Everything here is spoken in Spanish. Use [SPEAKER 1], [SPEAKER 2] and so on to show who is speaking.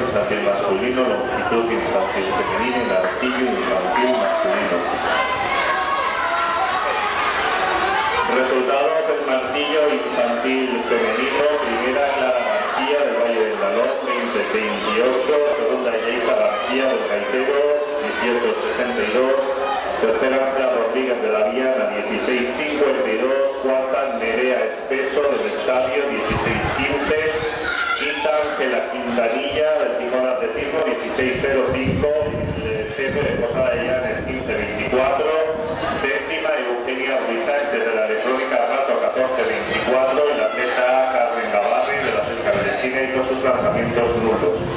[SPEAKER 1] infantil masculino, longitud infantil femenino y martillo infantil masculino. Resultados del martillo infantil femenino: primera Clara García del Valle del Nalón, 20-28, segunda Yeita García del Gaitero, 18-62, tercera Ángela Rodríguez de la Viana, 16-52, cuarta Nerea Espeso del Estadio, 16-15, quinta Ángela Quintanilla del Tijón Atletismo, 16-05, jefe de Posada de Llanes, 15-24, séptima Eugenia Ruiz Sánchez de la Electrónica Rato, 14-24, y la atleta Carmen Gavarri de la Celta Palestina hizo sus lanzamientos nulos.